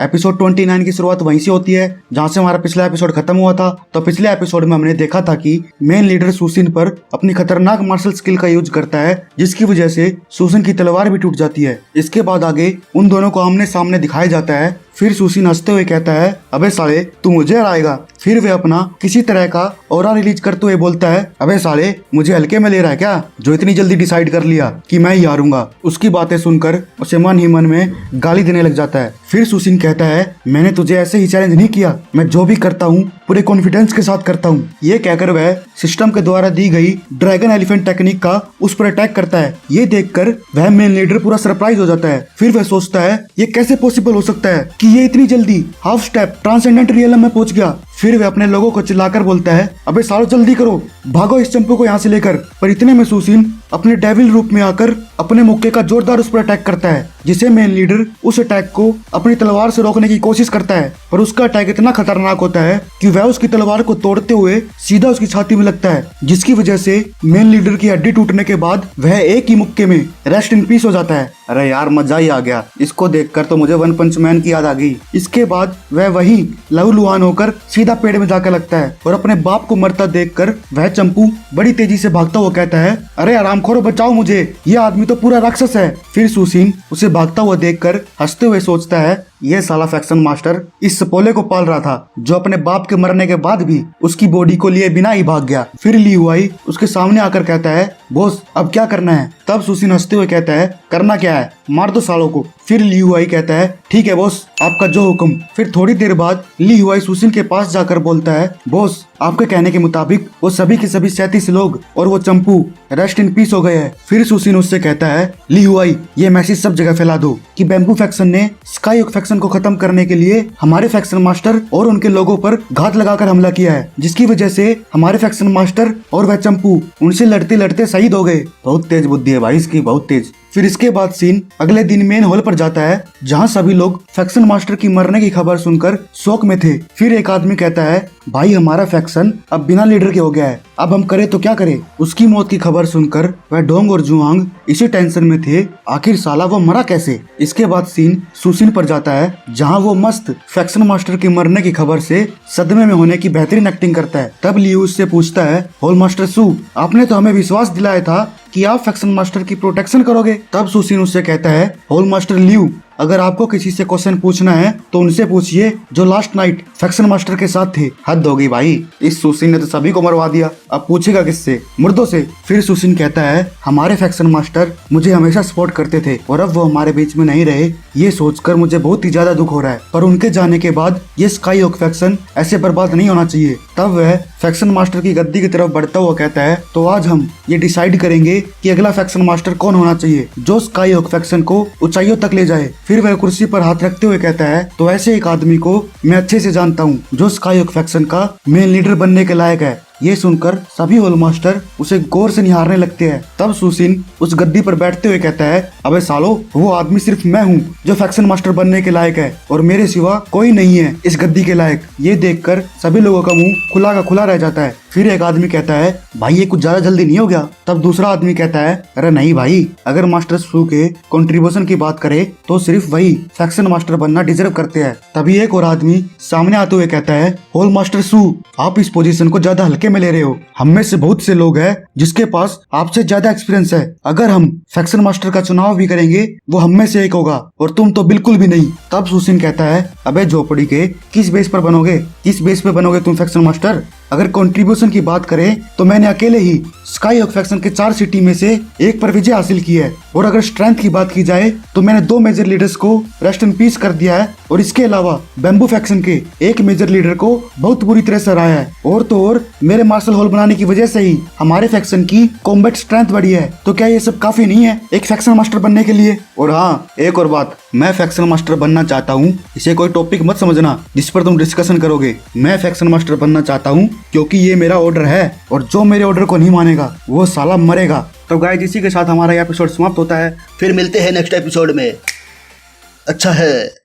Episode 29 की शुरुआत वहीं से होती है जहां से हमारा पिछला एपिसोड खत्म हुआ था। तो पिछले एपिसोड में हमने देखा था कि मेन लीडर सुसिन पर अपनी खतरनाक मार्शल स्किल का यूज करता है, जिसकी वजह से सुसिन की तलवार भी टूट जाती है। इसके बाद आगे उन दोनों को आमने सामने दिखाया जाता है। फिर सुसिन हंसते हुए कहता है, अबे साले तू मुझे हराएगा। फिर वे अपना किसी तरह का ऑरा रिलीज करते हुए बोलता है, अबे साले मुझे हल्के में ले रहा है क्या, जो इतनी जल्दी डिसाइड कर लिया कि मैं ही हारूंगा। उसकी बातें सुनकर उसे मन ही मन में गाली देने लग जाता है। फिर सुसिन कहता है, मैंने तुझे ऐसे ही चैलेंज नहीं किया, मैं जो भी करता हूँ पूरे कॉन्फिडेंस के साथ करता हूँ। ये कहकर वह सिस्टम के द्वारा दी गई ड्रैगन एलिफेंट टेक्निक का उस पर अटैक करता है। ये देखकर वह मेन लीडर पूरा सरप्राइज हो जाता है। फिर वह सोचता है ये कैसे पॉसिबल हो सकता है कि ये इतनी जल्दी हाफ स्टेप ट्रांसेंडेंट रियलम में पहुंच गया। फिर वह अपने लोगों को चिल्लाकर बोलता है, अबे सालो जल्दी करो, भागो इस चंपू को यहाँ से लेकर। पर इतने में सुसिन अपने डेविल रूप में आकर अपने मुक्के का जोरदार उस पर अटैक करता है, जिसे मेन लीडर उस अटैक को अपनी तलवार से रोकने की कोशिश करता है। पर उसका अटैक इतना खतरनाक होता है कि वह उसकी तलवार को तोड़ते हुए सीधा उसकी छाती में लगता है, जिसकी वजह से मेन लीडर की हड्डी टूटने के बाद वह एक ही मुक्के में रेस्ट इन पीस हो जाता है। अरे यार मजा ही आ गया, इसको देखकर तो मुझे वन पंच मैन की याद आ गई। इसके बाद वह वहीं लहूलुहान होकर सीधा पेड़ में जाकर लगता है और अपने बाप को मरता देखकर वह चंपू बड़ी तेजी से भागता हुआ कहता है, अरे आरामखोरो बचाओ मुझे, ये आदमी तो पूरा राक्षस है। फिर सुसिन उसे भागता हुआ देखकर हंसते हुए सोचता है, ये साला फैक्शन मास्टर इस सपोले को पाल रहा था, जो अपने बाप के मरने के बाद भी उसकी बॉडी को लिए बिना ही भाग गया। फिर ली हुआई उसके सामने आकर कहता है, बॉस अब क्या करना है। तब सुसिन हंसते हुए कहता है, करना क्या है, मार दो सालों को। फिर ली हुआई कहता है, ठीक है बॉस, आपका जो हुक्म। फिर थोड़ी देर बाद ली हुआई सुसिन के पास जाकर बोलता है, बॉस आपके कहने के मुताबिक वो सभी के सभी 37 लोग और वो चंपू रेस्ट इन पीस हो गए हैं। फिर सुसिन उससे कहता है, ली हुआई ये मैसेज सब जगह फैला दो कि बैम्बू फैक्शन ने स्काई ओक फैक्शन को खत्म करने के लिए हमारे फैक्शन मास्टर और उनके लोगों पर घात लगाकर हमला किया है, जिसकी वजह से हमारे फैक्शन मास्टर और वह चंपू उनसे लड़ते लड़ते शहीद हो गए। बहुत तेज बुद्धि है भाई इसकी, बहुत तेज। फिर इसके बाद सीन अगले दिन मेन हॉल पर जाता है, जहां सभी लोग फैक्शन मास्टर की मरने की खबर सुनकर शौक में थे। फिर एक आदमी कहता है, भाई हमारा फैक्शन अब बिना लीडर के हो गया है, अब हम करें तो क्या करें। उसकी मौत की खबर सुनकर वह डोंग और जुआंग इसी टेंशन में थे, आखिर साला वो मरा कैसे। इसके बाद सीन सुसिन पर जाता है, जहां वो मस्त फैक्शन मास्टर के मरने की खबर से सदमे में होने की बेहतरीन एक्टिंग करता है। तब लियू उससे पूछता है, होल मास्टर सू आपने तो हमें विश्वास दिलाया था कि आप फैक्शन मास्टर की प्रोटेक्शन करोगे। तब सुसिन उससे कहता है, होल मास्टर लियू अगर आपको किसी से क्वेश्चन पूछना है तो उनसे पूछिए जो लास्ट नाइट फैक्शन मास्टर के साथ थे। हद हो गई भाई, इस सुसिन ने तो सभी को मरवा दिया, अब पूछेगा किससे, मुर्दों से। फिर सुसिन कहता है, हमारे फैक्शन मास्टर मुझे हमेशा सपोर्ट करते थे और अब वो हमारे बीच में नहीं रहे, ये सोचकर मुझे बहुत ही ज्यादा दुख हो रहा है, पर उनके जाने के बाद ये स्काई ओक फैक्शन ऐसे बर्बाद नहीं होना चाहिए। तब वह फैक्शन मास्टर की गद्दी की तरफ बढ़ता हुआ कहता है, तो आज हम ये डिसाइड करेंगे कि अगला फैक्शन मास्टर कौन होना चाहिए, जो स्काई ओक फैक्शन को ऊंचाइयों तक ले जाए। फिर वह कुर्सी पर हाथ रखते हुए कहता है, तो ऐसे एक आदमी को मैं अच्छे से जानता हूँ जो स्काई ओक फैक्शन का मेन लीडर बनने के लायक है। ये सुनकर सभी होल मास्टर उसे गौर से निहारने लगते हैं। तब सुसिन उस गद्दी पर बैठते हुए कहता है, अबे सालो वो आदमी सिर्फ मैं हूँ जो फैक्शन मास्टर बनने के लायक है और मेरे सिवा कोई नहीं है इस गद्दी के लायक। ये देखकर सभी लोगों का मुंह खुला का खुला रह जाता है। फिर एक आदमी कहता है, भाई ये कुछ ज्यादा जल्दी नहीं हो गया। तब दूसरा आदमी कहता है, अरे नहीं भाई, अगर मास्टर सू के कंट्रीब्यूशन की बात करें तो सिर्फ वही फैक्शन मास्टर बनना डिजर्व करते हैं। तभी एक और आदमी सामने आते हुए कहता है, होल मास्टर सू आप इस पोजीशन को ज्यादा हल्के में ले रहे हो, हम में से बहुत से लोग हैं जिसके पास आपसे ज्यादा एक्सपीरियंस है, अगर हम फैक्शन मास्टर का चुनाव भी करेंगे वो हम में से एक होगा और तुम तो बिल्कुल भी नहीं। तब सुसिन कहता है, अबे झोपड़ी के किस बेस पर बनोगे, किस बेस पे बनोगे तुम फैक्शन मास्टर। अगर कंट्रीब्यूशन की बात करें तो मैंने अकेले ही स्काई ओक फैक्शन के 4 सिटी में से एक पर विजय हासिल की है, और अगर स्ट्रेंथ की बात की जाए तो मैंने 2 मेजर लीडर्स को रेस्ट इन पीस कर दिया है, और इसके अलावा बैम्बू फैक्शन के एक मेजर लीडर को बहुत बुरी तरह से हराया है। और तो और मेरे मार्शल हॉल बनाने की वजह से ही हमारे फैक्शन की कॉम्बैट स्ट्रेंथ बढ़ी है। तो क्या ये सब काफी नहीं है एक फैक्शन मास्टर बनने के लिए। और हाँ, एक और बात, मैं फैक्शन मास्टर बनना चाहता हूँ, इसे कोई टॉपिक मत समझना जिस पर तुम डिस्कशन करोगे। मैं फैक्शन मास्टर बनना चाहता हूँ क्योंकि ये मेरा ऑर्डर है, और जो मेरे ऑर्डर को नहीं मानेगा वो साला मरेगा। तो गाइस इसी के साथ हमारा एपिसोड समाप्त होता है, फिर मिलते हैं नेक्स्ट एपिसोड में। अच्छा है।